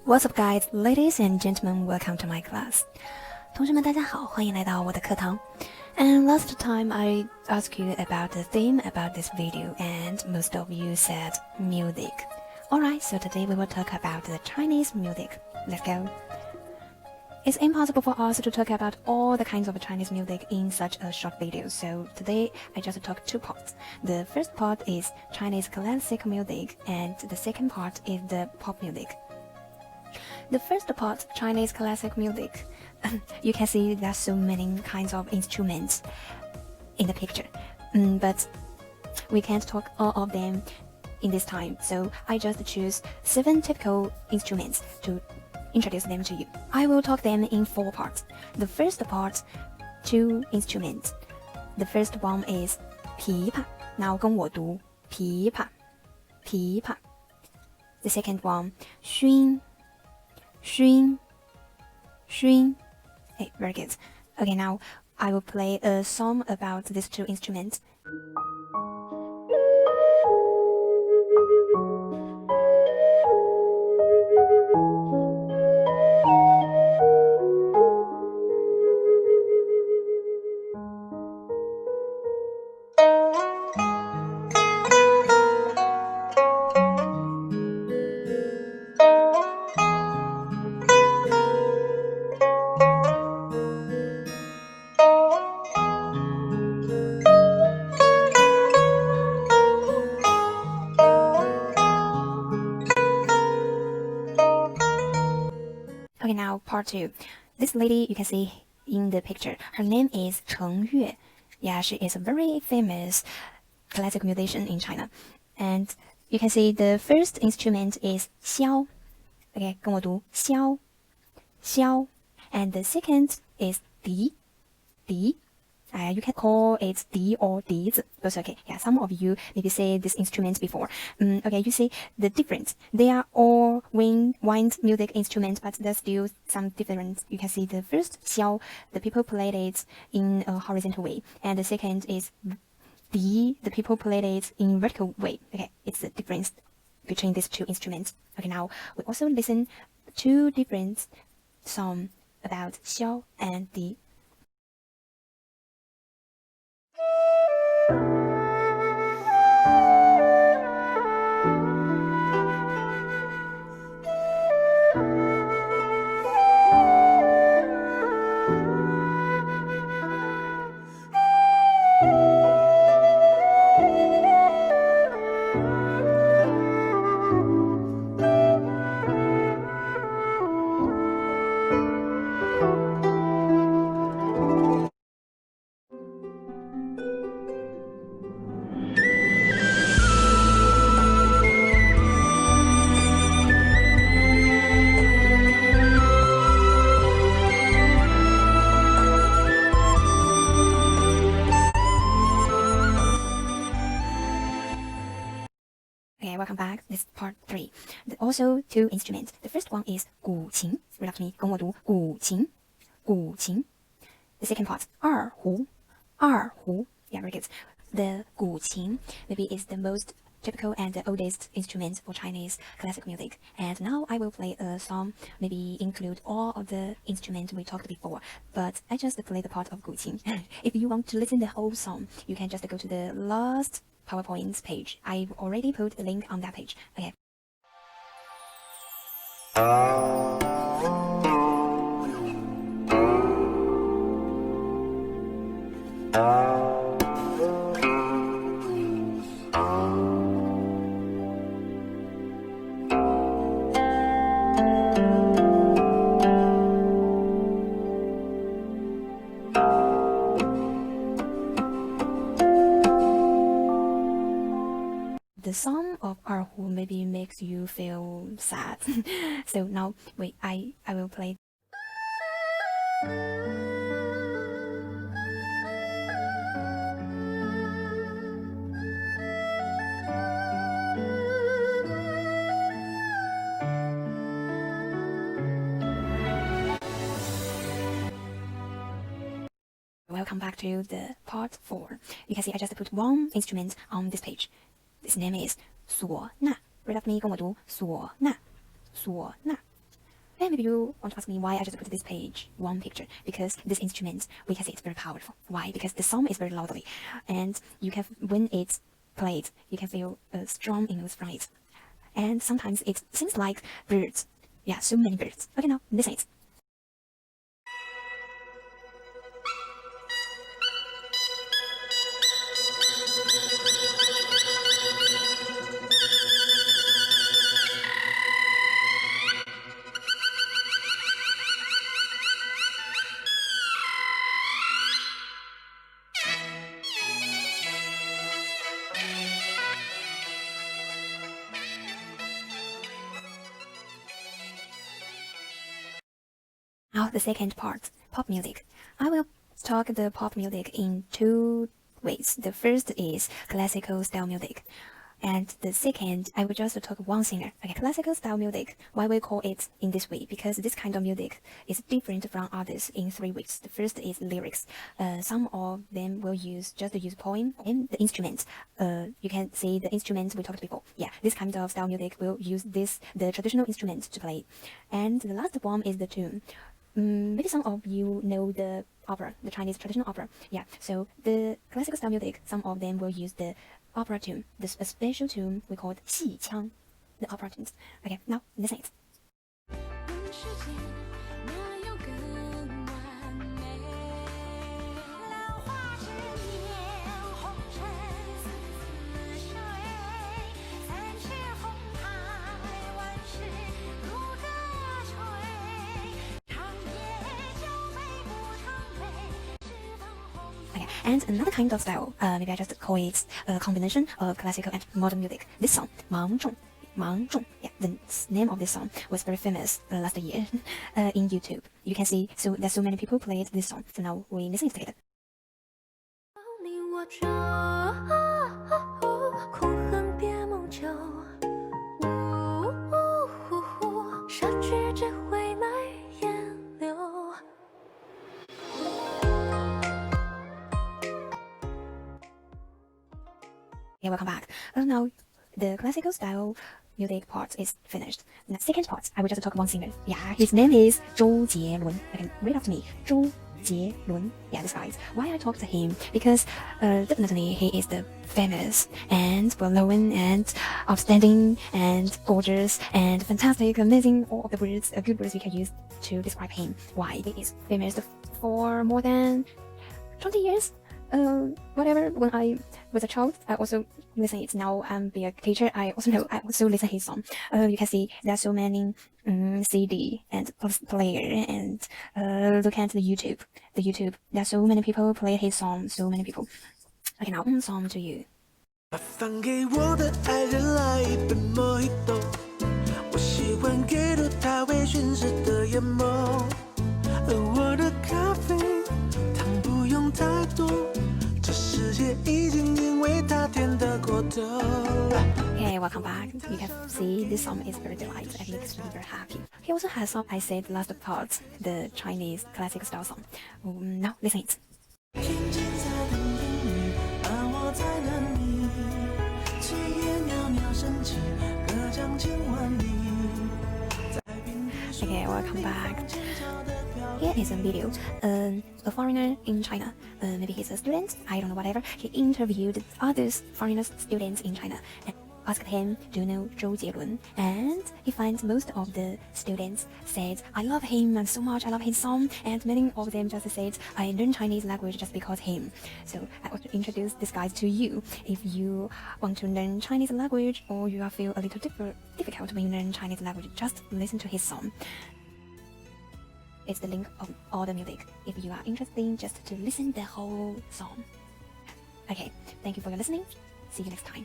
What's up, guys, ladies and gentlemen? Welcome to my class. 同学们，大家好，欢迎来到我的课堂。And last time I asked you about the theme about this video, and most of you said music. Alright, so today we will talk about the Chinese music. Let's go. It's impossible for us to talk about all the kinds of Chinese music in such a short video, so today I just talk two parts. The first part is Chinese classic music, and the second part is the pop music.The first part, Chinese classic music. You can see there's so many kinds of instruments in the picture, but we can't talk all of them in this time, so I just choose 7 typical instruments to introduce them to you. I will talk them in 4 parts. The first part, 2 instruments. The first one is 琵琶. Now 跟我读琵琶, 琵琶. The second one, 埙. Yīnyuè. Hey, very good. Okay, now I will play a song about these 2 instruments. Okay, now part 2. This lady you can see in the picture, her name is 程月. Yeah, she is a very famous classic musician in China. And you can see the first instrument is 箫. Okay, 跟我读箫, 箫. And the second is 笛, 笛. You can call it 笛 or 笛子, both okay. Yeah, some of you maybe say this instrument before. Okay, you see the difference. They are all wind music instruments, but there's still some difference. You can see the first 箫, the people played it in a horizontal way, and the second is 笛, the people played it in vertical way. Okay, it's the difference between these 2 instruments. Okay, now we also listen 2 different songs about 箫and 笛. Okay, welcome back. This is part 3. Also 2 instruments. The first one is 古琴. Read after me. 跟我读古琴, 古琴. The second part, 二胡, 二胡. Yeah, very good. The 古琴maybe is the most typical and the oldest instrument for Chinese classic music. And now I will play a song, maybe include all of the instruments we talked before. But I just play the part of 古琴. If you want to listen the whole song, you can just go to the last PowerPoint page. I've already put a link on that page. Okay. The song of erhu maybe makes you feel sad. So now wait, I will play. Welcome back to the part 4. You can see I just put 1 instrument on this page. This name is 唢呐. Read after me, 跟我读唢呐, 唢呐. And maybe you want to ask me why I just put this page one picture, because this instrument, we can see it's very powerful. Why? Because the song is very loudly, and you can, when it's played, you can feel a strong emotion from it. And sometimes it seems like birds. Yeah, so many birds. Okay, now listen it. Now the second part, pop music. I will talk the pop music in two ways. The first is classical style music, and the second, I will just talk one singer. Okay, classical style music. Why we call it in this way? Because this kind of music is different from others in three ways. The first is lyrics. Some of them will use poem and the instruments. You can see the instruments we talked before. Yeah, this kind of style music will use the traditional instruments to play. And the last one is the tune. Maybe some of you know the opera, the Chinese traditional opera. Yeah, so the classical style music, some of them will use the opera tune, a special tune we call 戏腔, the opera tunes. Okay, now listen it. And another kind of style, maybe I just call it a combination of classical and modern music. This song, 芒种, yeah, the name of this song was very famous last year in YouTube. You can see, so there's so many people played this song. So now we listen it together. 苦恨别梦久，杀去只会来烟柳。 Yeah, welcome back. Now the classical style music part is finished. The second part, I will just talk one singer. Yeah, his name is 周杰伦. You can read after me. 周杰伦. Yeah, this guy. Why I talk to him? Because definitely he is the famous and well-known and outstanding and gorgeous and fantastic, amazing, all of the words, good words we can use to describe him. Why? He is famous for more than 20 years. Whatever, when I was a child, I also listen it. Now I'm being a teacher, I also listen his song. You can see there are so many CD and player, and look at the YouTube. There are so many people play his song, so many people. Okay, now song to you. 把放给我的爱人来一杯 Mojito， 我喜欢给了他微醺时的眼眸，而我的咖啡糖不用太多，这世界已经因为他甜得过头。 Okay, welcome back. You can see this song is very delightful and makes me very happy. He also has some I said last part, the Chinese classic style song. Now listen it. Okay, welcome back. Here is a video. A foreigner in China, maybe he's a student, I don't know, whatever. He interviewed other foreigner students in China and asked him, do you know Zhou Jielun? And he finds most of the students said, I love him so much, I love his song. And many of them just said, I learned Chinese language just because him. So I want to introduce this guy to you. If you want to learn Chinese language, or you feel a little difficult when you learn Chinese language, just listen to his song. It's the link of all the music. If you are interested, just to listen the whole song. Okay, thank you for your listening. See you next time.